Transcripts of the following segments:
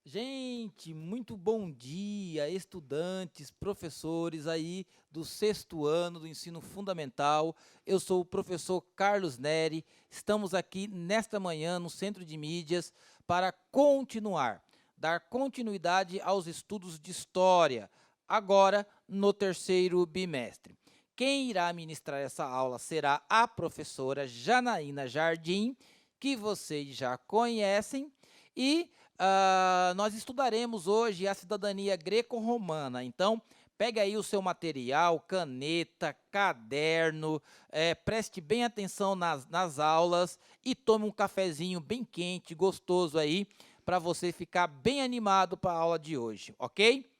Gente, muito bom dia, estudantes, professores aí do sexto ano do ensino fundamental. Eu sou o professor Carlos Neri. Estamos aqui nesta manhã no Centro de Mídias para dar continuidade aos estudos de história, agora no terceiro bimestre. Quem irá ministrar essa aula será a professora Janaína Jardim, que vocês já conhecem, e nós estudaremos hoje a cidadania greco-romana. Então, pegue aí o seu material, caneta, caderno, preste bem atenção nas aulas e tome um cafezinho bem quente, gostoso aí, para você ficar bem animado para a aula de hoje, ok?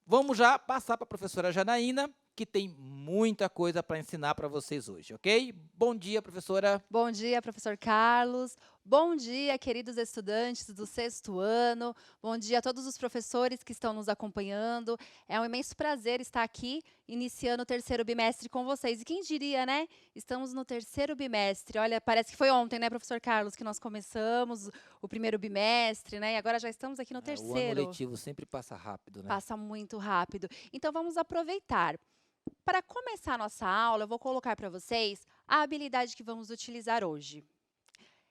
Vamos já passar para a professora Janaína, que tem muita coisa para ensinar para vocês hoje, ok? Bom dia, professora. Bom dia, professor Carlos. Bom dia, queridos estudantes do sexto ano. Bom dia a todos os professores que estão nos acompanhando. É um imenso prazer estar aqui, iniciando o terceiro bimestre com vocês. E quem diria, né? Estamos no terceiro bimestre. Olha, parece que foi ontem, né, professor Carlos, que nós começamos o primeiro bimestre, né? E agora já estamos aqui no O ano terceiro. letivo sempre passa rápido, né? Passa muito rápido. Então, vamos aproveitar. Para começar a nossa aula, eu vou colocar para vocês a habilidade que vamos utilizar hoje.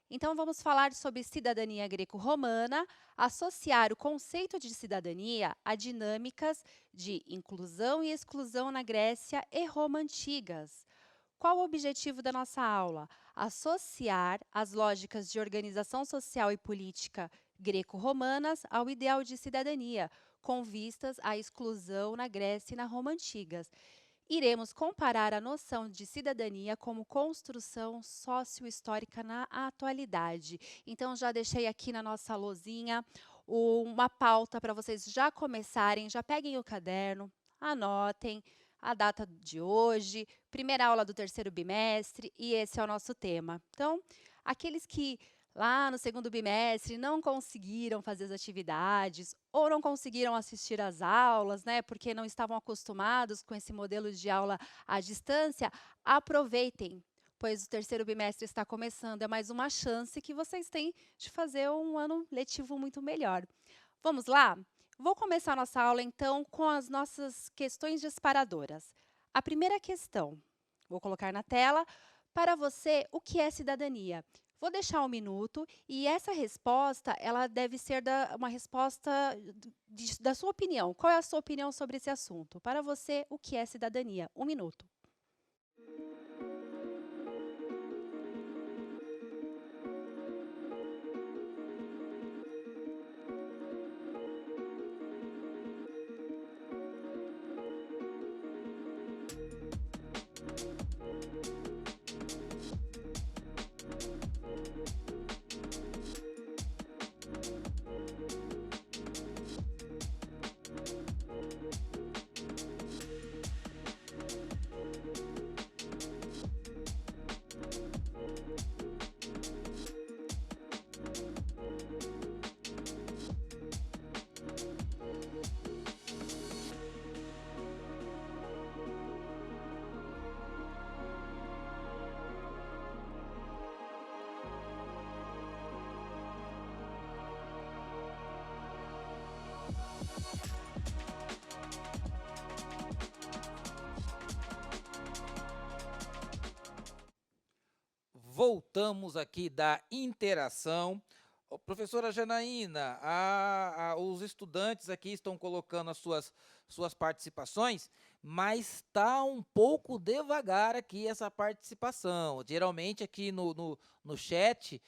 Então, vamos falar sobre cidadania greco-romana, associar o conceito de cidadania a dinâmicas de inclusão e exclusão na Grécia e Roma antigas. Qual o objetivo da nossa aula? Associar as lógicas de organização social e política greco-romanas ao ideal de cidadania, com vistas à exclusão na Grécia e na Roma antigas. Iremos comparar a noção de cidadania como construção sociohistórica na atualidade. Então, já deixei aqui na nossa lousinha uma pauta para vocês já começarem, já peguem o caderno, anotem a data de hoje, primeira aula do terceiro bimestre, e esse é o nosso tema. Então, aqueles que lá no segundo bimestre não conseguiram fazer as atividades ou não conseguiram assistir às aulas, né, porque não estavam acostumados com esse modelo de aula à distância, aproveitem, pois o terceiro bimestre está começando, é mais uma chance que vocês têm de fazer um ano letivo muito melhor. Vamos lá? Vou começar nossa aula, então, com as nossas questões disparadoras. A primeira questão, vou colocar na tela. Para você, o que é cidadania? Vou deixar um minuto e essa resposta, ela deve ser uma resposta da sua opinião. Qual é a sua opinião sobre esse assunto? Para você, o que é cidadania? Um minuto. Voltamos aqui da interação. Ô, professora Janaína, os estudantes aqui estão colocando as suas participações, mas está um pouco devagar aqui essa participação. Geralmente aqui no chat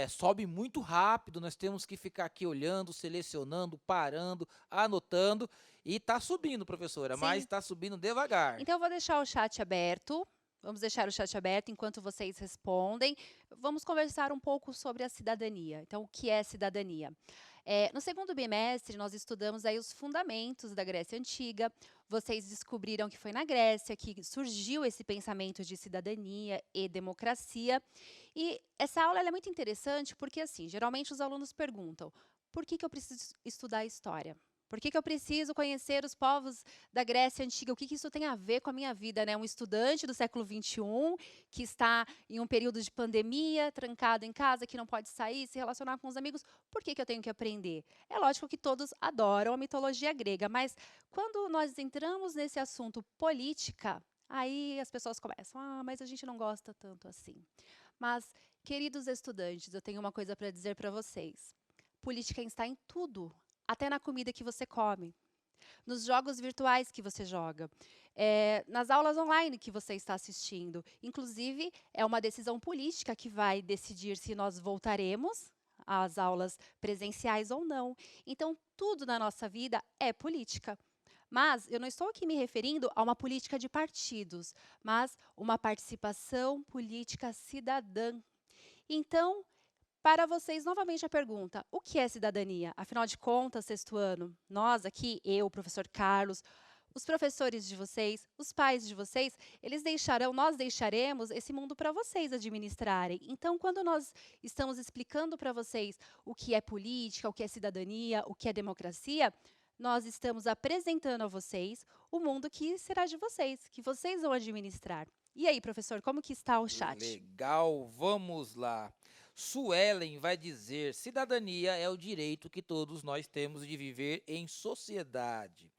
sobe muito rápido, nós temos que ficar aqui olhando, selecionando, parando, anotando, e está subindo, professora, mas Sim. está subindo devagar. Então, eu vou deixar o chat aberto. Vamos deixar o chat aberto enquanto vocês respondem. Vamos conversar um pouco sobre a cidadania. Então, o que é cidadania? No segundo bimestre, nós estudamos aí os fundamentos da Grécia Antiga. Vocês descobriram que foi na Grécia que surgiu esse pensamento de cidadania e democracia. E essa aula ela é muito interessante porque, assim, geralmente os alunos perguntam: por que eu preciso estudar história? Por que que eu preciso conhecer os povos da Grécia Antiga? O que que isso tem a ver com a minha vida, né? Um estudante do século XXI, que está em um período de pandemia, trancado em casa, que não pode sair, se relacionar com os amigos, por que que eu tenho que aprender? É lógico que todos adoram a mitologia grega, mas quando nós entramos nesse assunto política, aí as pessoas começam, mas a gente não gosta tanto assim. Mas, queridos estudantes, eu tenho uma coisa para dizer para vocês. Política está em tudo, até na comida que você come, nos jogos virtuais que você joga, nas aulas online que você está assistindo. Inclusive, é uma decisão política que vai decidir se nós voltaremos às aulas presenciais ou não. Então, tudo na nossa vida é política. Mas eu não estou aqui me referindo a uma política de partidos, mas uma participação política cidadã. Então, para vocês, novamente a pergunta: o que é cidadania? Afinal de contas, sexto ano, nós aqui, eu, o professor Carlos, os professores de vocês, os pais de vocês, nós deixaremos esse mundo para vocês administrarem. Então, quando nós estamos explicando para vocês o que é política, o que é cidadania, o que é democracia, nós estamos apresentando a vocês o mundo que será de vocês, que vocês vão administrar. E aí, professor, como que está o chat? Legal, vamos lá. Suelen vai dizer: cidadania é o direito que todos nós temos de viver em sociedade.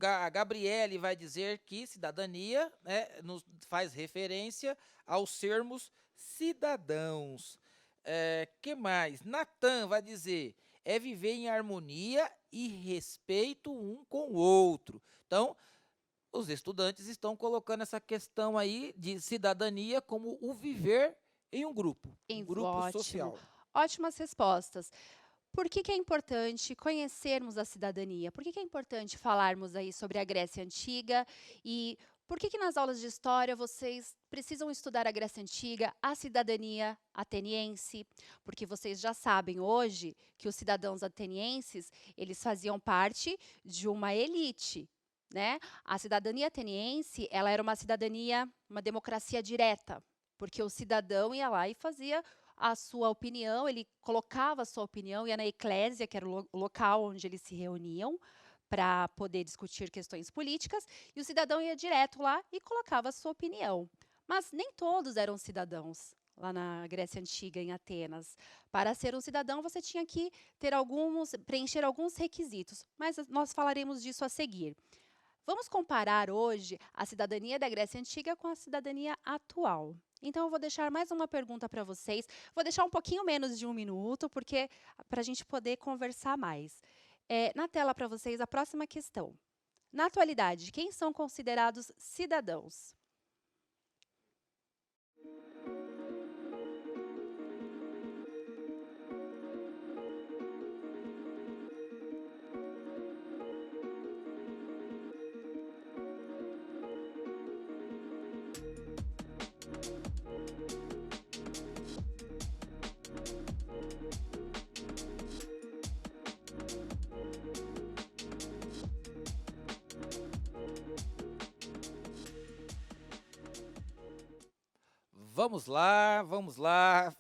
A Gabriele vai dizer que cidadania, né, nos faz referência ao sermos cidadãos. Que mais? Natan vai dizer: é viver em harmonia e respeito um com o outro. Então, os estudantes estão colocando essa questão aí de cidadania como o viver em um grupo Ótimo. social. Ótimas respostas. Por que que é importante conhecermos a cidadania? Por que que é importante falarmos aí sobre a Grécia Antiga? E por que que nas aulas de história vocês precisam estudar a Grécia Antiga, a cidadania ateniense? Porque vocês já sabem hoje que os cidadãos atenienses, eles faziam parte de uma elite, né? A cidadania ateniense, ela era uma cidadania, uma democracia direta, porque o cidadão ia lá e fazia a sua opinião, ele colocava a sua opinião, ia na eclésia, que era o local onde eles se reuniam para poder discutir questões políticas, e o cidadão ia direto lá e colocava a sua opinião. Mas nem todos eram cidadãos lá na Grécia Antiga, em Atenas. Para ser um cidadão, você tinha que preencher alguns requisitos, mas nós falaremos disso a seguir. Vamos comparar hoje a cidadania da Grécia Antiga com a cidadania atual. Então, eu vou deixar mais uma pergunta para vocês. Vou deixar um pouquinho menos de 1 minuto, porque para a gente poder conversar mais. Na tela para vocês, a próxima questão. Na atualidade, quem são considerados cidadãos? Vamos lá, vamos lá.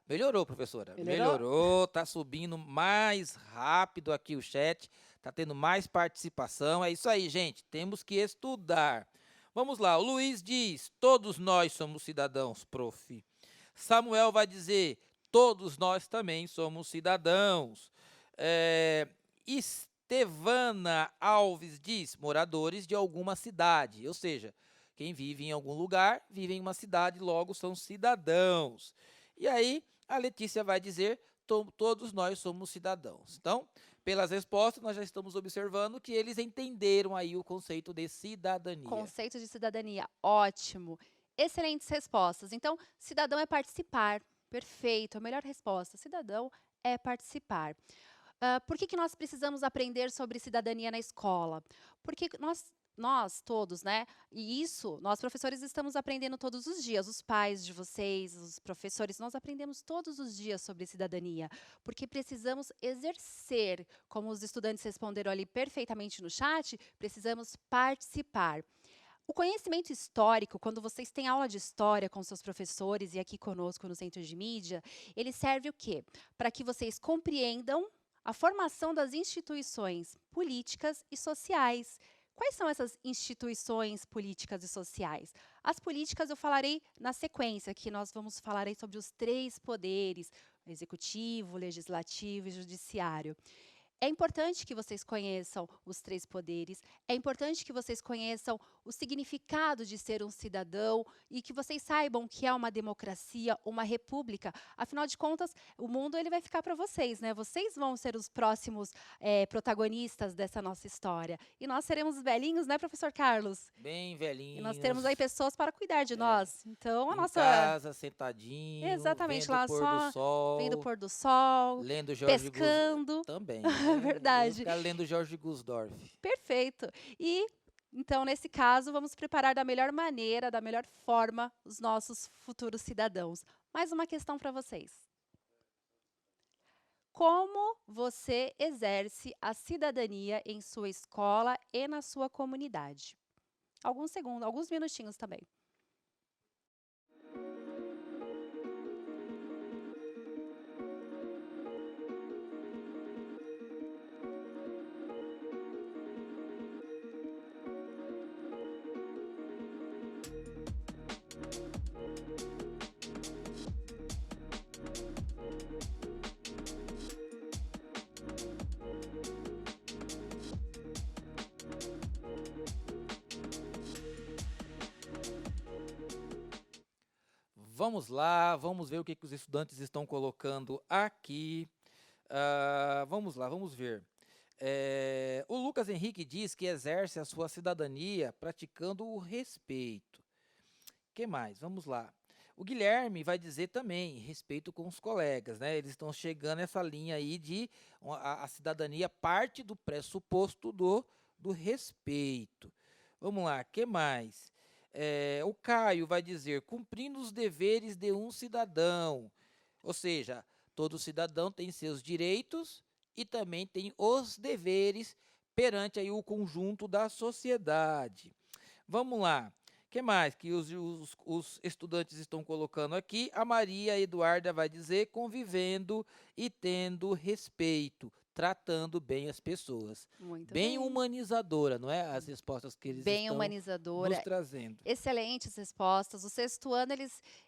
Melhorou, professora. Melhorou, tá subindo mais rápido aqui o chat, tá tendo mais participação. É isso aí, gente. Temos que estudar. Vamos lá, o Luiz diz: todos nós somos cidadãos, prof. Samuel vai dizer: todos nós também somos cidadãos. Estevana Alves diz: moradores de alguma cidade, ou seja, quem vive em algum lugar, vive em uma cidade, logo são cidadãos. E aí, a Letícia vai dizer: todos nós somos cidadãos. Então, pelas respostas, nós já estamos observando que eles entenderam aí o conceito de cidadania. Conceito de cidadania, ótimo. Excelentes respostas. Então, cidadão é participar. Perfeito, a melhor resposta. Cidadão é participar. Por que que nós precisamos aprender sobre cidadania na escola? Porque nós todos, né? E isso, nós professores estamos aprendendo todos os dias. Os pais de vocês, os professores, nós aprendemos todos os dias sobre cidadania. Porque precisamos exercer, como os estudantes responderam ali perfeitamente no chat, precisamos participar. O conhecimento histórico, quando vocês têm aula de história com seus professores e aqui conosco no Centro de Mídia, ele serve o quê? Para que vocês compreendam a formação das instituições políticas e sociais. Quais são essas instituições políticas e sociais? As políticas eu falarei na sequência, que nós vamos falar aí sobre os 3 poderes: executivo, legislativo e judiciário. É importante que vocês conheçam os 3 poderes, é importante que vocês conheçam o significado de ser um cidadão e que vocês saibam o que é uma democracia, uma república. Afinal de contas, o mundo ele vai ficar para vocês, né? Vocês vão ser os próximos protagonistas dessa nossa história. E nós seremos velhinhos, né, professor Carlos? Bem E nós teremos aí velhinhos, pessoas para cuidar de é, nós. Então, a em nossa. casa, sentadinho, Exatamente, vendo o lá pôr do só vendo o sol, pôr do sol, lendo Jorge Gus... pescando. Também, É eu vou verdade. ficar lendo Jorge Gusdorf. Perfeito. E, então, nesse caso, vamos preparar da melhor maneira, da melhor forma, os nossos futuros cidadãos. Mais uma questão para vocês. Como você exerce a cidadania em sua escola e na sua comunidade? Alguns segundos, alguns minutinhos também. Vamos lá, vamos ver o que, que os estudantes estão colocando aqui. Vamos lá, vamos ver. O Lucas Henrique diz que exerce a sua cidadania praticando o respeito. Que mais? Vamos lá. O Guilherme vai dizer também respeito com os colegas, né? Eles estão chegando nessa linha aí de a cidadania parte do pressuposto do respeito. Vamos lá, que mais? O Caio vai dizer cumprindo os deveres de um cidadão, ou seja, todo cidadão tem seus direitos e também tem os deveres perante aí o conjunto da sociedade. Vamos lá. O que mais que os estudantes estão colocando aqui? A Maria Eduarda vai dizer convivendo e tendo respeito, tratando bem as pessoas. Muito Bem bem. humanizadora, não é? As respostas que eles Bem estão nos humanizadora. trazendo. Excelentes respostas. O sexto ano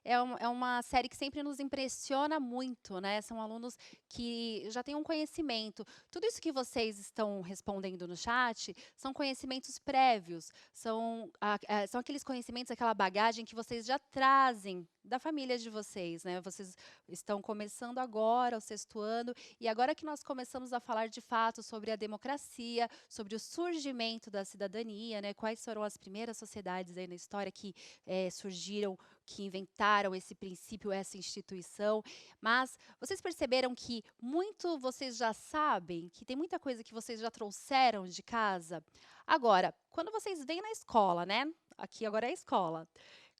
é uma série que sempre nos impressiona muito, né? São alunos que já têm um conhecimento. Tudo isso que vocês estão respondendo no chat são conhecimentos prévios, são aqueles conhecimentos, aquela bagagem que vocês já trazem da família de vocês, né? Vocês estão começando agora o sexto ano e agora que nós começamos a falar de fato sobre a democracia, sobre o surgimento da cidadania, né? Quais foram as primeiras sociedades aí na história que surgiram, que inventaram esse princípio, essa instituição. Mas vocês perceberam que muito vocês já sabem, que tem muita coisa que vocês já trouxeram de casa? Agora, quando vocês vêm na escola, né? Aqui agora é a escola.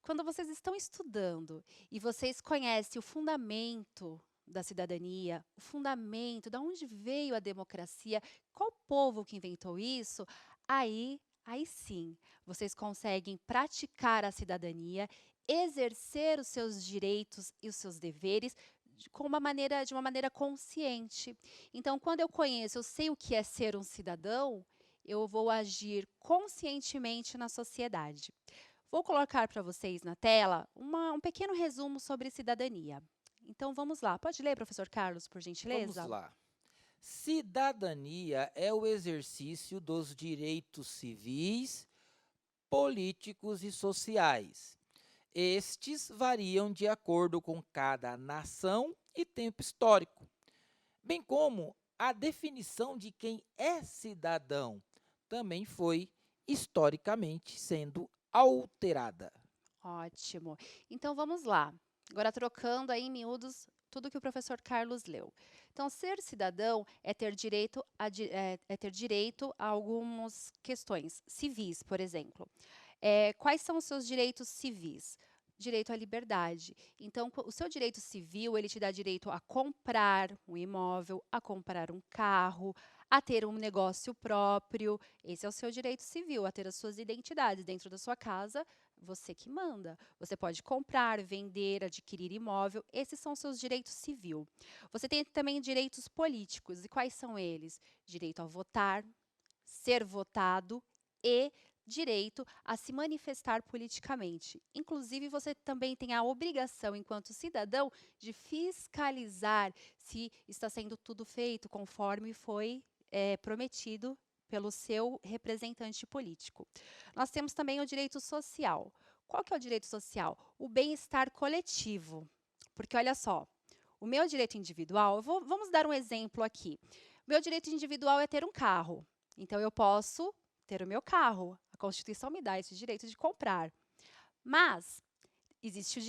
Quando vocês estão estudando e vocês conhecem o fundamento da cidadania, o fundamento, de onde veio a democracia, qual povo que inventou isso, aí sim, vocês conseguem praticar a cidadania, exercer os seus direitos e os seus deveres de uma maneira consciente. Então, quando eu conheço, eu sei o que é ser um cidadão, eu vou agir conscientemente na sociedade. Vou colocar para vocês na tela um pequeno resumo sobre cidadania. Então, vamos lá. Pode ler, professor Carlos, por Vamos gentileza? lá. Cidadania é o exercício dos direitos civis, políticos e sociais. Estes variam de acordo com cada nação e tempo histórico, bem como a definição de quem é cidadão também foi historicamente sendo alterada. Ótimo. Então, vamos lá. Agora, trocando aí em miúdos tudo que o professor Carlos leu. Então, ser cidadão é ter direito é ter direito a algumas questões civis, por exemplo. Quais são os seus direitos civis? Direito à liberdade. Então, o seu direito civil, ele te dá direito a comprar um imóvel, a comprar um carro, a ter um negócio próprio. Esse é o seu direito civil, a ter as suas identidades dentro da sua casa, Você que manda. Você pode comprar, vender, adquirir imóvel. Esses são seus direitos civis. Você tem também direitos políticos. E quais são eles? Direito a votar, ser votado e direito a se manifestar politicamente. Inclusive, você também tem a obrigação, enquanto cidadão, de fiscalizar se está sendo tudo feito conforme foi prometido pelo seu representante político. Nós temos também o direito social. Qual que é o direito social? O bem-estar coletivo. Porque, olha só, o meu direito individual, vamos dar um exemplo aqui. O meu direito individual é ter um carro. Então, eu posso ter o meu carro. A Constituição me dá esse direito de comprar. Mas existe o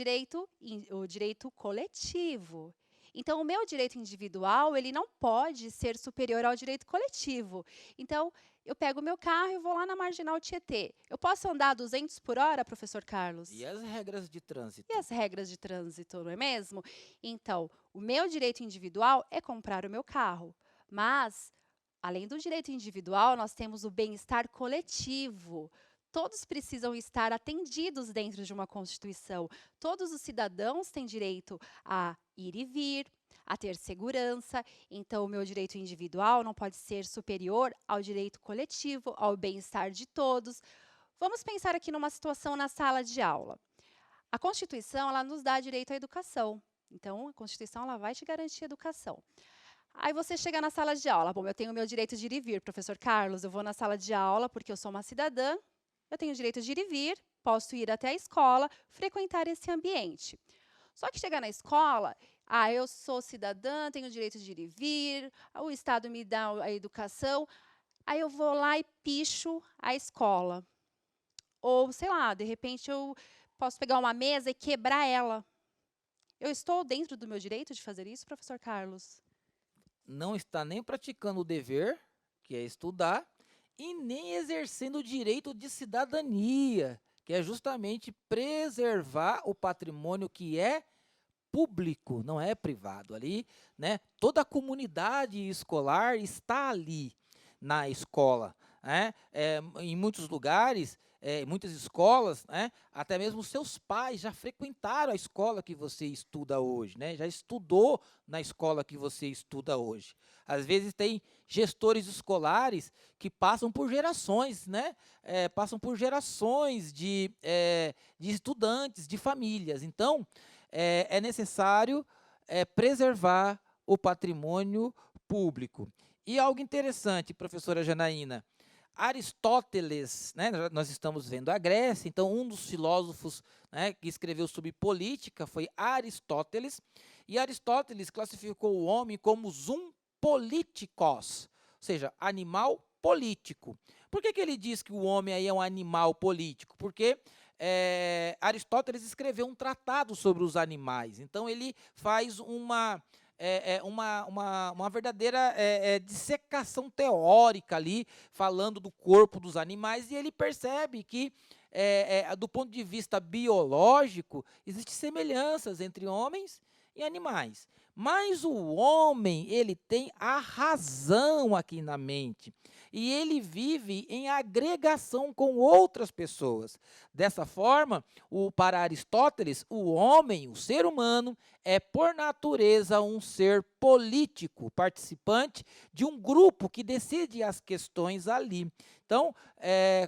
direito coletivo. Então, o meu direito individual, ele não pode ser superior ao direito coletivo. Então, eu pego o meu carro e vou lá na Marginal Tietê. Eu posso andar a 200 por hora, professor Carlos? E as regras de E trânsito? as regras de trânsito, não é mesmo? Então, o meu direito individual é comprar o meu carro. Mas, além do direito individual, nós temos o bem-estar coletivo. Todos precisam estar atendidos dentro de uma Constituição. Todos os cidadãos têm direito a ir e vir, a ter segurança. Então, o meu direito individual não pode ser superior ao direito coletivo, ao bem-estar de todos. Vamos pensar aqui numa situação na sala de aula. A Constituição, ela nos dá direito à educação. Então, a Constituição, ela vai te garantir educação. Aí você chega na sala de aula. Bom, eu tenho o meu direito de ir e vir, professor Carlos. Eu vou na sala de aula porque eu sou uma cidadã. Eu tenho o direito de ir e vir, posso ir até a escola, frequentar esse ambiente. Só que chegar na escola, eu sou cidadã, tenho o direito de ir e vir, o Estado me dá a educação. Aí eu vou lá e picho a escola. Ou, sei lá, de repente eu posso pegar uma mesa e quebrar ela. Eu estou dentro do meu direito de fazer isso, professor Carlos? Não está nem praticando o dever, que é estudar, e nem exercendo o direito de cidadania, que é justamente preservar o patrimônio que é público, não é privado. Ali, né? Toda a comunidade escolar está ali na escola, né? Em muitos lugares, em muitas escolas, né? Até mesmo seus pais já frequentaram a escola que você estuda hoje, né? Já estudou na escola que você estuda hoje. Às vezes tem gestores escolares que passam por gerações, né? Passam por gerações de estudantes, de famílias. Então, é necessário preservar o patrimônio público. E algo interessante, professora Janaína, Aristóteles, né, nós estamos vendo a Grécia, então um dos filósofos, né, que escreveu sobre política foi Aristóteles, e Aristóteles classificou o homem como zoom politikos, ou seja, animal político. Por que ele diz que o homem aí é um animal político? Porque Aristóteles escreveu um tratado sobre os animais, então ele faz uma verdadeira dissecação teórica ali, falando do corpo dos animais, e ele percebe que, do ponto de vista biológico, existem semelhanças entre homens e animais. Mas o homem, ele tem a razão aqui na mente. E ele vive em agregação com outras pessoas. Dessa forma, para Aristóteles, o homem, o ser humano, é por natureza um ser político, participante de um grupo que decide as questões ali. Então,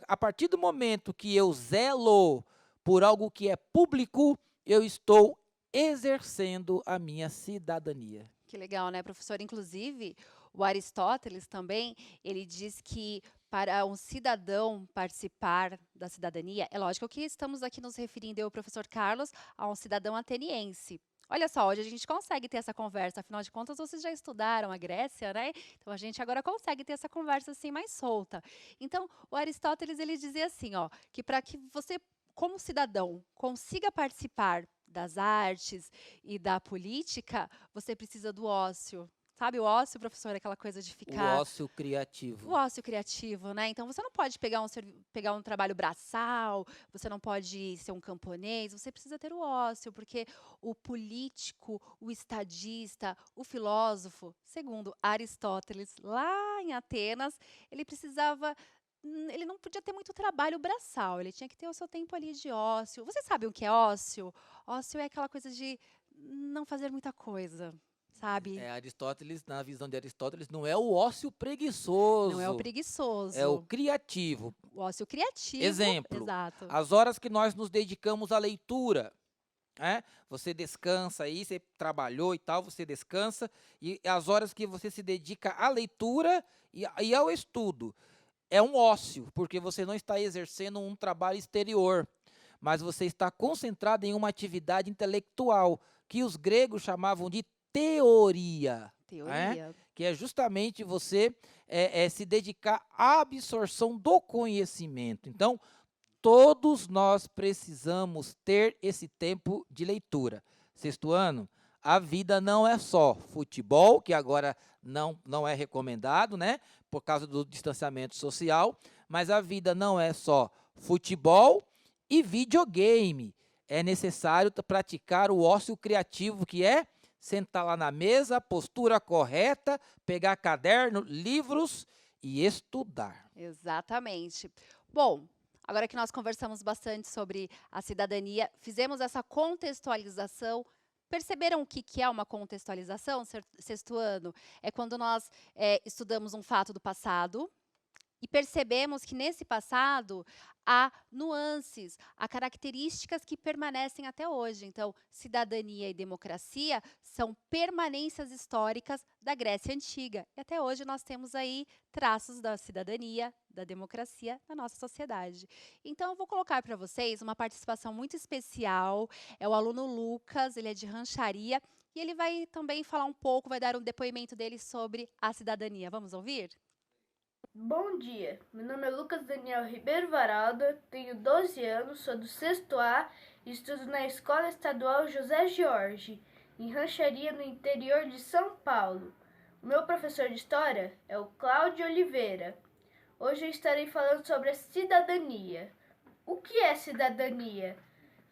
a partir do momento que eu zelo por algo que é público, eu estou exercendo a minha cidadania. Que legal, né, professor? Inclusive, o Aristóteles também, ele diz que para um cidadão participar da cidadania, é lógico que estamos aqui nos referindo, eu, professor Carlos, a um cidadão ateniense. Olha só, hoje a gente consegue ter essa conversa, afinal de contas, vocês já estudaram a Grécia, né? Então a gente agora consegue ter essa conversa assim mais solta. Então, o Aristóteles ele dizia assim, ó, que para que você, como cidadão, consiga participar das artes e da política, você precisa do ócio. Sabe o ócio, professor, aquela coisa de O ficar ócio o criativo. ócio criativo, né? Então você não pode pegar um trabalho braçal, você não pode ser um camponês, você precisa ter o ócio, porque o político, o estadista, o filósofo, segundo Aristóteles, lá em Atenas, ele precisava ele não podia ter muito trabalho braçal, ele tinha que ter o seu tempo ali de ócio. Vocês sabem o que é ócio? Ócio é aquela coisa de não fazer muita coisa, sabe? Aristóteles, na visão de Aristóteles, não é o ócio Não é o preguiçoso, é o preguiçoso, criativo. o ócio criativo, Exemplo, exato. as horas que nós nos dedicamos à leitura, né? Você descansa aí, você trabalhou e tal, você descansa, e as horas que você se dedica à leitura e ao estudo. É um ócio, porque você não está exercendo um trabalho exterior, mas você está concentrado em uma atividade intelectual, que os gregos chamavam de teoria, né? Teoria. Que é justamente você se dedicar à absorção do conhecimento. Então, todos nós precisamos ter esse tempo de leitura. Sexto ano, a vida não é só futebol, que agora não é recomendado, né? Por causa do distanciamento social, mas a vida não é só futebol e videogame. É necessário praticar o ócio criativo, que é sentar lá na mesa, postura correta, pegar caderno, livros e estudar. Exatamente. Bom, agora que nós conversamos bastante sobre a cidadania, fizemos essa contextualização. Perceberam o que é uma contextualização, sexto ano? É quando nós estudamos um fato do passado e percebemos que nesse passado há nuances, há características que permanecem até hoje. Então, cidadania e democracia são permanências históricas da Grécia Antiga. E até hoje nós temos aí traços da cidadania, da democracia na nossa sociedade. Então, eu vou colocar para vocês uma participação muito especial. É o aluno Lucas, ele é de Rancharia, e ele vai também falar um pouco, vai dar um depoimento dele sobre a cidadania. Vamos ouvir? Bom dia, meu nome é Lucas Daniel Ribeiro Varalda, tenho 12 anos, sou do sexto A e estudo na Escola Estadual José Jorge, em Rancharia, no interior de São Paulo. O meu professor de História é o Cláudio Oliveira. Hoje eu estarei falando sobre a cidadania. O que é cidadania?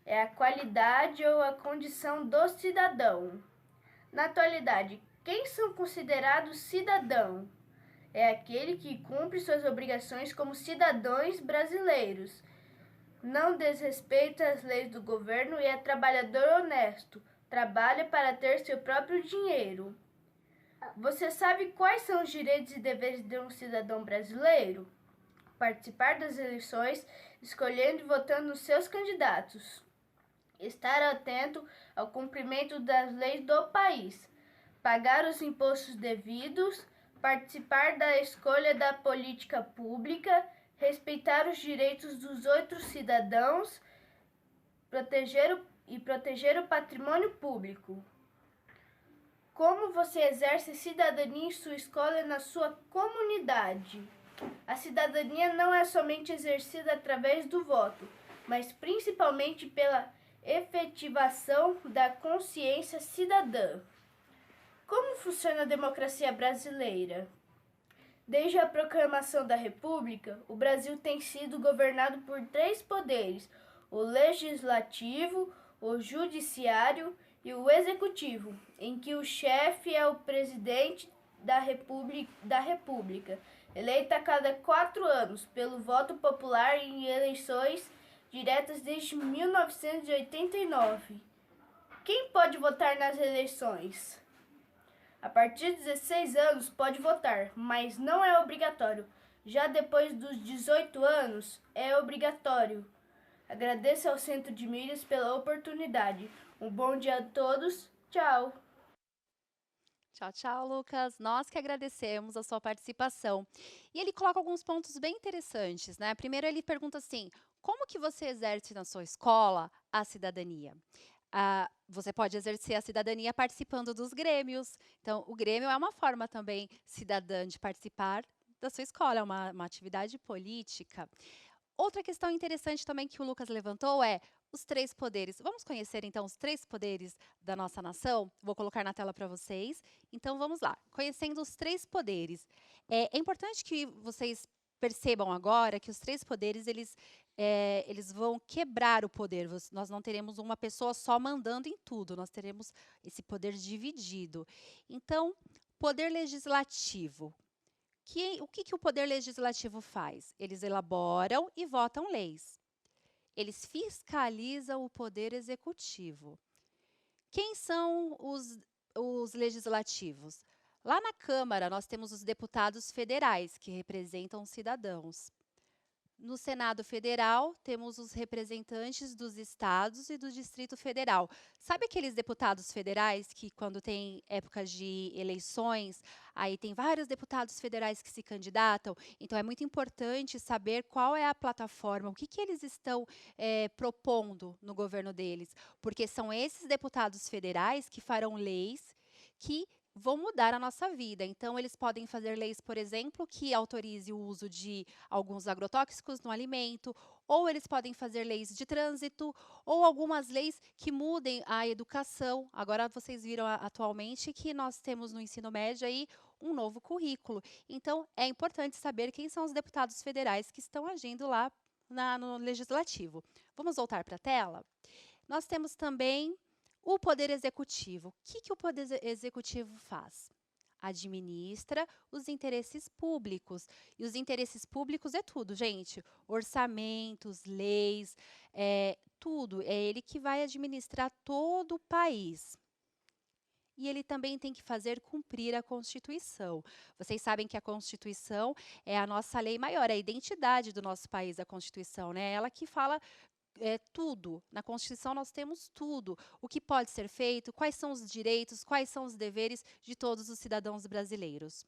É a qualidade ou a condição do cidadão. Na atualidade, quem são considerados cidadãos? É aquele que cumpre suas obrigações como cidadãos brasileiros, não desrespeita as leis do governo e é trabalhador honesto, trabalha para ter seu próprio dinheiro. Você sabe quais são os direitos e deveres de um cidadão brasileiro? Participar das eleições, escolhendo e votando nos seus candidatos. Estar atento ao cumprimento das leis do país. Pagar os impostos devidos, participar da escolha da política pública, respeitar os direitos dos outros cidadãos, proteger o patrimônio público. Como você exerce cidadania em sua escola e na sua comunidade? A cidadania não é somente exercida através do voto, mas principalmente pela efetivação da consciência cidadã. Como funciona a democracia brasileira? Desde a proclamação da República, o Brasil tem sido governado por 3 poderes: o legislativo, o judiciário e o executivo, em que o chefe é o presidente da República, eleito a cada 4 anos pelo voto popular em eleições diretas desde 1989. Quem pode votar nas eleições? A partir de 16 anos pode votar, mas não é obrigatório. Já depois dos 18 anos é obrigatório. Agradeço ao Centro de Mídias pela oportunidade. Um bom dia a todos. Tchau. Tchau, tchau, Lucas. Nós que agradecemos a sua participação. E ele coloca alguns pontos bem interessantes, né? Primeiro ele pergunta assim: como que você exerce na sua escola a cidadania? Você pode exercer a cidadania participando dos grêmios. Então, o grêmio é uma forma também cidadã de participar da sua escola, é uma atividade política. Outra questão interessante também que o Lucas levantou é os 3 poderes. Vamos conhecer, então, os 3 poderes da nossa nação? Vou colocar na tela para vocês. Então, vamos lá. Conhecendo os 3 poderes. É importante que vocês percebam agora que os 3 poderes, eles vão quebrar o poder. Nós não teremos uma pessoa só mandando em tudo, nós teremos esse poder dividido. Então, poder legislativo. O O que o Poder Legislativo faz? Eles elaboram e votam leis. Eles fiscalizam o Poder Executivo. Quem são os legislativos? Lá na Câmara, nós temos os deputados federais, que representam os cidadãos. No Senado Federal, temos os representantes dos estados e do Distrito Federal. Sabe aqueles deputados federais que, quando tem época de eleições, aí tem vários deputados federais que se candidatam? Então, é muito importante saber qual é a plataforma, o que eles estão propondo no governo deles, porque são esses deputados federais que farão leis que vão mudar a nossa vida. Então, eles podem fazer leis, por exemplo, que autorize o uso de alguns agrotóxicos no alimento, ou eles podem fazer leis de trânsito, ou algumas leis que mudem a educação. Agora, vocês viram atualmente que nós temos no ensino médio aí um novo currículo. Então, é importante saber quem são os deputados federais que estão agindo lá no Legislativo. Vamos voltar para a tela? Nós temos também o Poder Executivo. O que o Poder Executivo faz? Administra os interesses públicos. E os interesses públicos é tudo, gente. Orçamentos, leis, tudo. É ele que vai administrar todo o país. E ele também tem que fazer cumprir a Constituição. Vocês sabem que a Constituição é a nossa lei maior, é a identidade do nosso país, a Constituição, né? Ela que fala tudo. Na Constituição nós temos tudo. O que pode ser feito, quais são os direitos, quais são os deveres de todos os cidadãos brasileiros.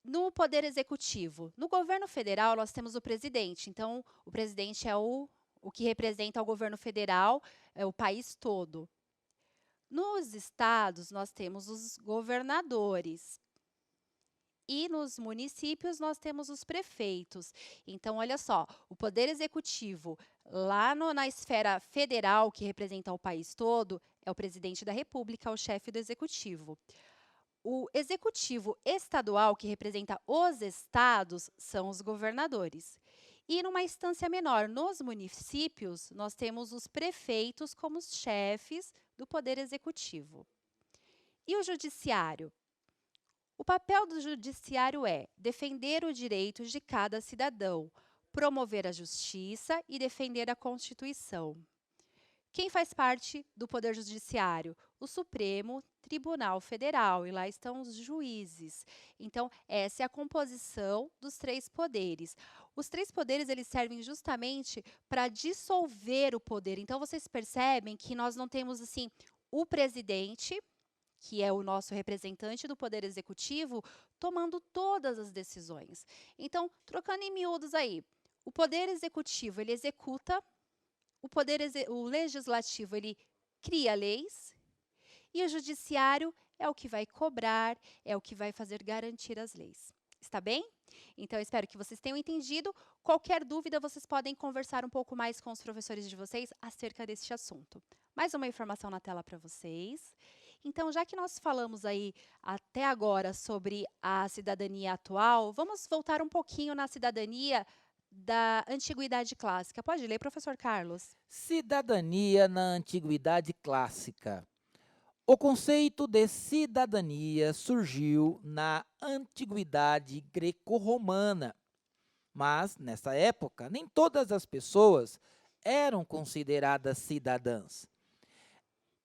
No Poder Executivo, no governo federal nós temos o presidente. Então, o presidente é o que representa o governo federal, é o país todo. Nos estados nós temos os governadores. E nos municípios nós temos os prefeitos. Então, olha só, o Poder Executivo, lá na esfera federal, que representa o país todo, é o presidente da República, o chefe do Executivo. O Executivo estadual, que representa os estados, são os governadores. E numa instância menor, nos municípios, nós temos os prefeitos como os chefes do Poder Executivo. E o Judiciário? O papel do judiciário é defender os direitos de cada cidadão, promover a justiça e defender a Constituição. Quem faz parte do Poder Judiciário? O Supremo Tribunal Federal, e lá estão os juízes. Então, essa é a composição dos três poderes. Os três poderes, eles servem justamente para dissolver o poder. Então, vocês percebem que nós não temos, assim, o presidente, que é o nosso representante do Poder Executivo, tomando todas as decisões. Então, trocando em miúdos aí, o Poder Executivo, ele executa, o Legislativo, ele cria leis, e o Judiciário é o que vai cobrar, é o que vai fazer garantir as leis. Está bem? Então, eu espero que vocês tenham entendido. Qualquer dúvida, vocês podem conversar um pouco mais com os professores de vocês acerca deste assunto. Mais uma informação na tela para vocês. Então, já que nós falamos aí até agora sobre a cidadania atual, vamos voltar um pouquinho na cidadania da Antiguidade Clássica. Pode ler, professor Carlos? Cidadania na Antiguidade Clássica. O conceito de cidadania surgiu na Antiguidade Greco-Romana, mas, nessa época, nem todas as pessoas eram consideradas cidadãs.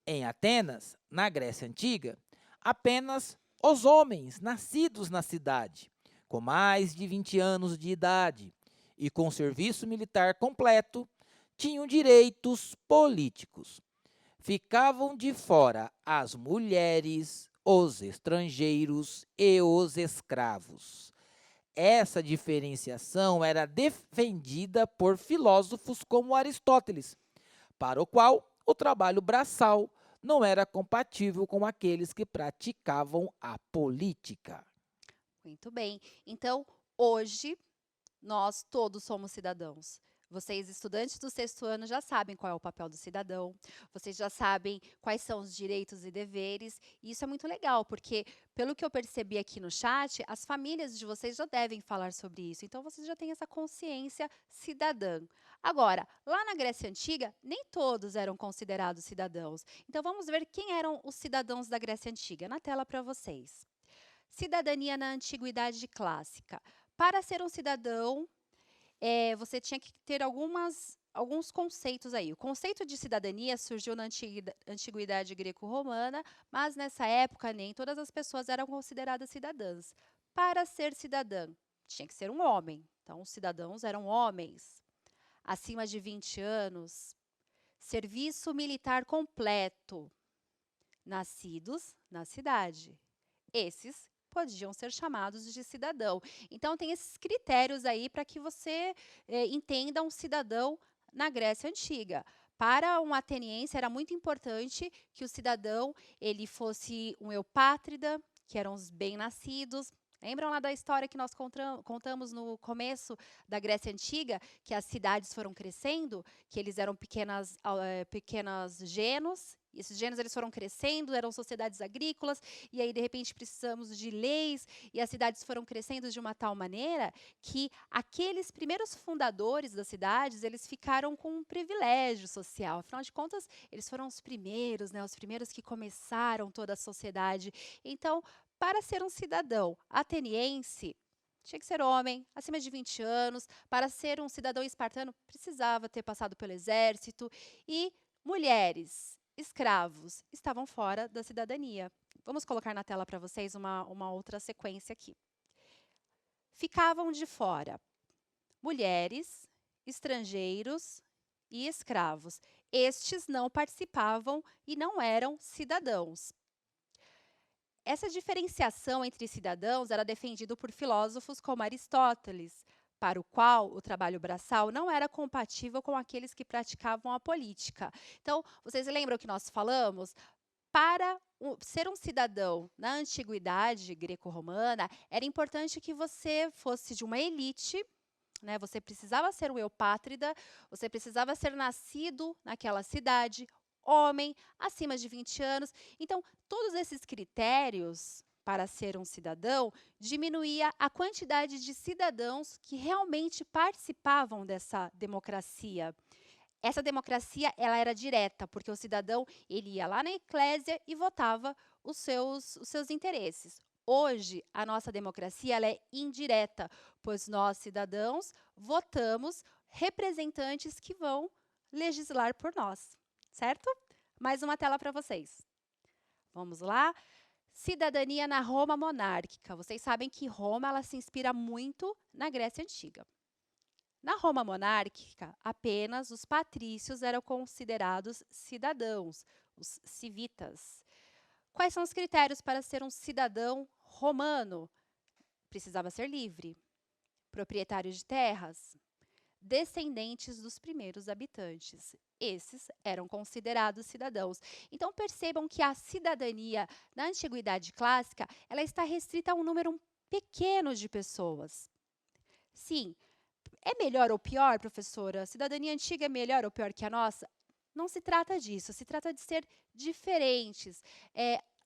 Em Atenas, na Grécia Antiga, apenas os homens nascidos na cidade, com mais de 20 anos de idade e com serviço militar completo, tinham direitos políticos. Ficavam de fora as mulheres, os estrangeiros e os escravos. Essa diferenciação era defendida por filósofos como Aristóteles, para o qual o trabalho braçal não era compatível com aqueles que praticavam a política. Muito bem. Então, hoje, nós todos somos cidadãos. Vocês, estudantes do 6º ano, já sabem qual é o papel do cidadão, vocês já sabem quais são os direitos e deveres, e isso é muito legal, porque, pelo que eu percebi aqui no chat, as famílias de vocês já devem falar sobre isso, então vocês já têm essa consciência cidadã. Agora, lá na Grécia Antiga, nem todos eram considerados cidadãos. Então, vamos ver quem eram os cidadãos da Grécia Antiga, na tela para vocês. Cidadania na antiguidade clássica. Para ser um cidadão, você tinha que ter alguns conceitos aí. O conceito de cidadania surgiu na antiguidade greco-romana, mas nessa época nem todas as pessoas eram consideradas cidadãs. Para ser cidadã, tinha que ser um homem. Então, os cidadãos eram homens, acima de 20 anos, serviço militar completo, nascidos na cidade. Esses podiam ser chamados de cidadão. Então, tem esses critérios aí para que você entenda um cidadão na Grécia Antiga. Para um ateniense, era muito importante que o cidadão ele fosse um eupátrida, que eram os bem-nascidos. Lembram lá da história que nós contamos no começo da Grécia Antiga, que as cidades foram crescendo, que eles eram pequenas genos, e esses genos eles foram crescendo, eram sociedades agrícolas, e aí de repente precisamos de leis, e as cidades foram crescendo de uma tal maneira que aqueles primeiros fundadores das cidades, eles ficaram com um privilégio social. Afinal de contas, eles foram os primeiros, né, os primeiros que começaram toda a sociedade. Então, para ser um cidadão ateniense, tinha que ser homem, acima de 20 anos. Para ser um cidadão espartano, precisava ter passado pelo exército. E mulheres, escravos, estavam fora da cidadania. Vamos colocar na tela para vocês uma outra sequência aqui. Ficavam de fora mulheres, estrangeiros e escravos. Estes não participavam e não eram cidadãos. Essa diferenciação entre cidadãos era defendida por filósofos como Aristóteles, para o qual o trabalho braçal não era compatível com aqueles que praticavam a política. Então, vocês lembram que nós falamos? Para ser um cidadão na antiguidade greco-romana, era importante que você fosse de uma elite, né? Você precisava ser um eupátrida, você precisava ser nascido naquela cidade, homem, acima de 20 anos. Então, todos esses critérios para ser um cidadão diminuía a quantidade de cidadãos que realmente participavam dessa democracia. Essa democracia ela era direta, porque o cidadão ele ia lá na eclésia e votava os seus interesses. Hoje, a nossa democracia ela é indireta, pois nós, cidadãos, votamos representantes que vão legislar por nós. Certo? Mais uma tela para vocês. Vamos lá. Cidadania na Roma monárquica. Vocês sabem que Roma ela se inspira muito na Grécia Antiga. Na Roma monárquica, apenas os patrícios eram considerados cidadãos, os civitas. Quais são os critérios para ser um cidadão romano? Precisava ser livre, proprietário de terras, descendentes dos primeiros habitantes. Esses eram considerados cidadãos. Então, percebam que a cidadania na antiguidade clássica ela está restrita a um número pequeno de pessoas. Sim, é melhor ou pior, professora? A cidadania antiga é melhor ou pior que a nossa? Não se trata disso, se trata de ser diferentes.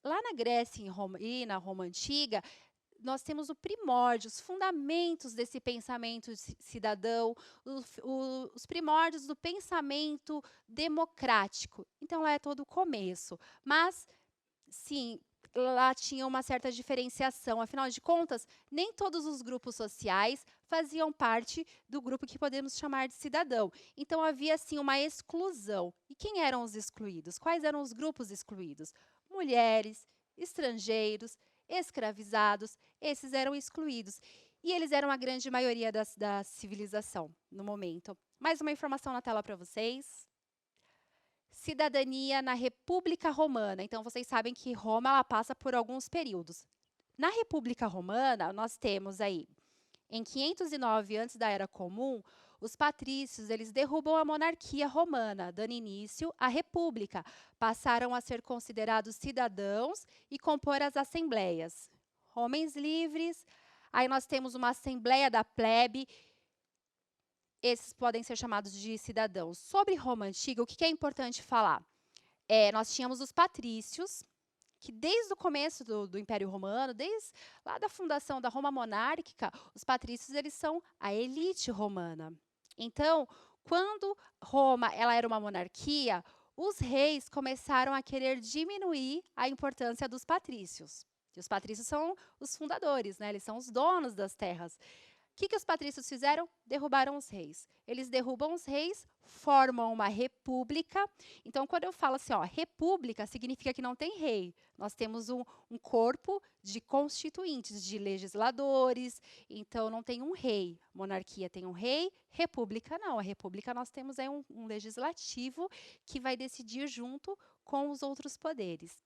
Lá na Grécia e na Roma Antiga, nós temos o primórdio, os fundamentos desse pensamento cidadão, os primórdios do pensamento democrático. Então, lá é todo o começo. Mas, sim, lá tinha uma certa diferenciação. Afinal de contas, nem todos os grupos sociais faziam parte do grupo que podemos chamar de cidadão. Então, havia, assim, uma exclusão. E quem eram os excluídos? Quais eram os grupos excluídos? Mulheres, estrangeiros, escravizados, esses eram excluídos. E eles eram a grande maioria da civilização no momento. Mais uma informação na tela para vocês. Cidadania na República Romana. Então, vocês sabem que Roma ela passa por alguns períodos. Na República Romana, nós temos aí, em 509 antes da Era Comum, os patrícios eles derrubam a monarquia romana, dando início à república. Passaram a ser considerados cidadãos e compor as assembleias. Homens livres. Aí nós temos uma assembleia da plebe. Esses podem ser chamados de cidadãos. Sobre Roma Antiga, o que é importante falar? Nós tínhamos os patrícios, que desde o começo do Império Romano, desde lá da fundação da Roma monárquica, os patrícios eles são a elite romana. Então, quando Roma ela era uma monarquia, os reis começaram a querer diminuir a importância dos patrícios. E os patrícios são os fundadores, né? Eles são os donos das terras. O que os patrícios fizeram? Derrubaram os reis. Eles derrubam os reis, formam uma república. Então, quando eu falo assim, ó, república, significa que não tem rei. Nós temos um corpo de constituintes, de legisladores. Então, não tem um rei. Monarquia tem um rei, república não. A república nós temos aí um legislativo que vai decidir junto com os outros poderes.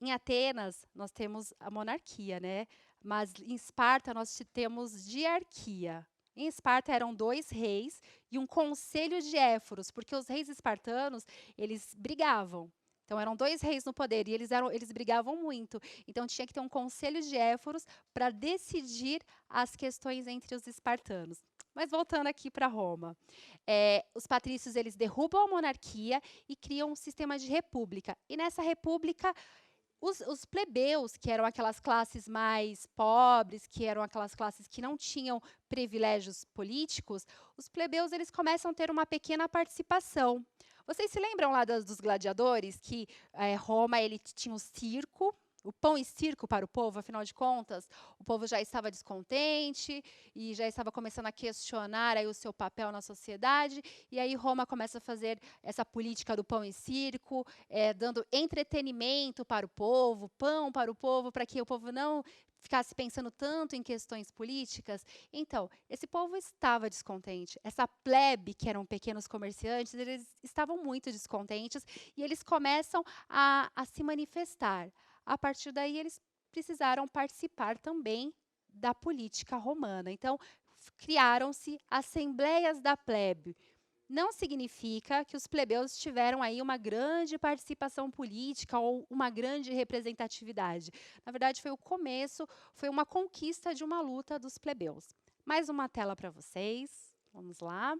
Em Atenas, nós temos a monarquia, né? Mas em Esparta nós temos diarquia. Em Esparta eram 2 reis e um conselho de éforos, porque os reis espartanos, eles brigavam. Então eram 2 reis no poder e eles brigavam muito. Então tinha que ter um conselho de éforos para decidir as questões entre os espartanos. Mas voltando aqui para Roma, os patrícios eles derrubam a monarquia e criam um sistema de república. E nessa república os plebeus, que eram aquelas classes mais pobres, que eram aquelas classes que não tinham privilégios políticos, os plebeus eles começam a ter uma pequena participação. Vocês se lembram lá dos gladiadores, que Roma ele tinha um circo, o pão e circo para o povo, afinal de contas, o povo já estava descontente e já estava começando a questionar aí o seu papel na sociedade, e aí Roma começa a fazer essa política do pão e circo, dando entretenimento para o povo, pão para o povo, para que o povo não ficasse pensando tanto em questões políticas. Então, esse povo estava descontente. Essa plebe, que eram pequenos comerciantes, eles estavam muito descontentes e eles começam a se manifestar. A partir daí, eles precisaram participar também da política romana. Então, criaram-se assembleias da plebe. Não significa que os plebeus tiveram aí uma grande participação política ou uma grande representatividade. Na verdade, foi o começo, foi uma conquista de uma luta dos plebeus. Mais uma tela para vocês. Vamos lá.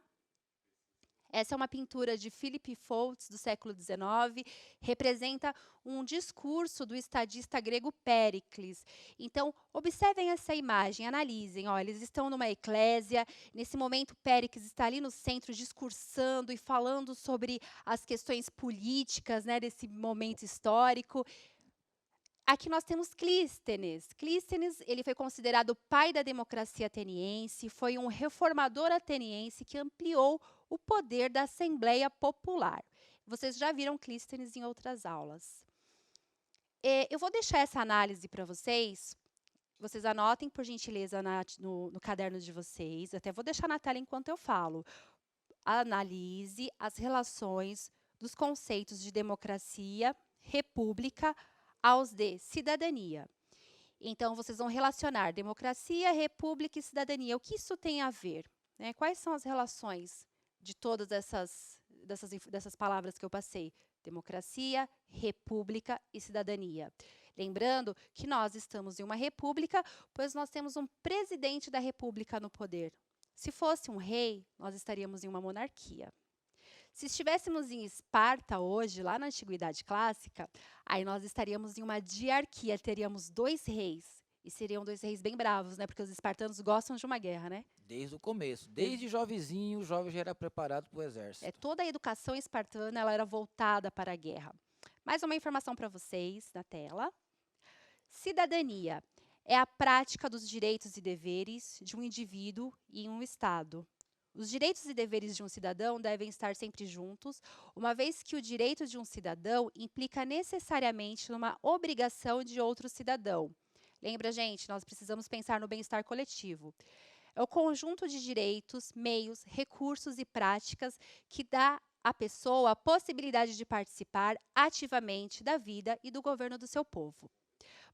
Essa é uma pintura de Philip Foulkes, do século XIX, representa um discurso do estadista grego Péricles. Então, observem essa imagem, analisem. Ó, eles estão numa eclésia, nesse momento Péricles está ali no centro discursando e falando sobre as questões políticas, né, desse momento histórico. Aqui nós temos Clístenes. Clístenes, ele foi considerado o pai da democracia ateniense, foi um reformador ateniense que ampliou o poder da Assembleia Popular. Vocês já viram Clístenes em outras aulas. Eu vou deixar essa análise para vocês. Vocês anotem, por gentileza, no caderno de vocês. Até vou deixar na tela enquanto eu falo. Analise as relações dos conceitos de democracia, república, aos de cidadania. Então, vocês vão relacionar democracia, república e cidadania. O que isso tem a ver? Né? Quais são as relações de todas dessas palavras que eu passei? Democracia, república e cidadania. Lembrando que nós estamos em uma república, pois nós temos um presidente da república no poder. Se fosse um rei, nós estaríamos em uma monarquia. Se estivéssemos em Esparta hoje, lá na Antiguidade Clássica, aí nós estaríamos em uma diarquia, teríamos 2 reis. E seriam 2 reis bem bravos, né? Porque os espartanos gostam de uma guerra, né? Desde o começo, desde jovenzinho, o jovem já era preparado para o exército. Toda a educação espartana ela era voltada para a guerra. Mais uma informação para vocês na tela. Cidadania é a prática dos direitos e deveres de um indivíduo em um Estado. Os direitos e deveres de um cidadão devem estar sempre juntos, uma vez que o direito de um cidadão implica necessariamente numa obrigação de outro cidadão. Lembra, gente, nós precisamos pensar no bem-estar coletivo. É o conjunto de direitos, meios, recursos e práticas que dá à pessoa a possibilidade de participar ativamente da vida e do governo do seu povo.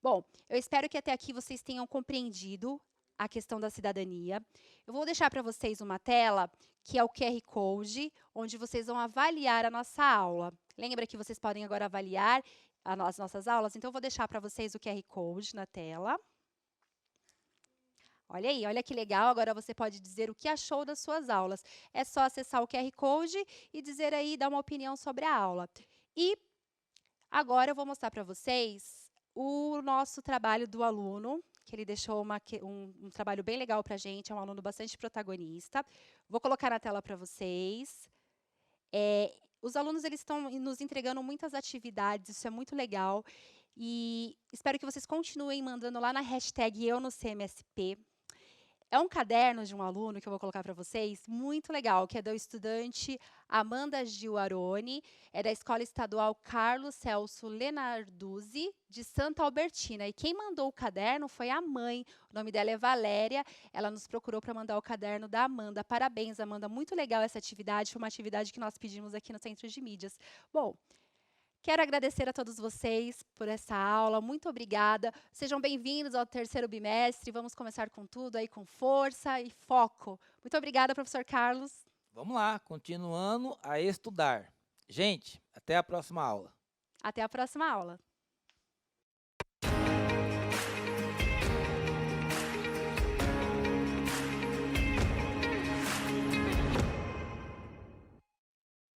Bom, eu espero que até aqui vocês tenham compreendido a questão da cidadania. Eu vou deixar para vocês uma tela, que é o QR Code, onde vocês vão avaliar a nossa aula. Lembra que vocês podem agora avaliar as nossas aulas? Então, eu vou deixar para vocês o QR Code na tela. Olha aí, olha que legal. Agora você pode dizer o que achou das suas aulas. É só acessar o QR Code e dizer aí, dar uma opinião sobre a aula. E agora eu vou mostrar para vocês o nosso trabalho do aluno, que ele deixou um trabalho bem legal para a gente, é um aluno bastante protagonista. Vou colocar na tela para vocês. Os alunos eles estão nos entregando muitas atividades, isso é muito legal. E espero que vocês continuem mandando lá na hashtag #EuNoCMSP. É um caderno de um aluno que eu vou colocar para vocês, muito legal, que é do estudante Amanda Gil Aroni, é da Escola Estadual Carlos Celso Lenarduzzi, de Santa Albertina. E quem mandou o caderno foi a mãe, o nome dela é Valéria, ela nos procurou para mandar o caderno da Amanda. Parabéns, Amanda, muito legal essa atividade, foi uma atividade que nós pedimos aqui no Centro de Mídias. Bom, quero agradecer a todos vocês por essa aula, muito obrigada. Sejam bem-vindos ao 3º bimestre, vamos começar com tudo aí, com força e foco. Muito obrigada, professor Carlos. Vamos lá, continuando a estudar. Gente, até a próxima aula. Até a próxima aula.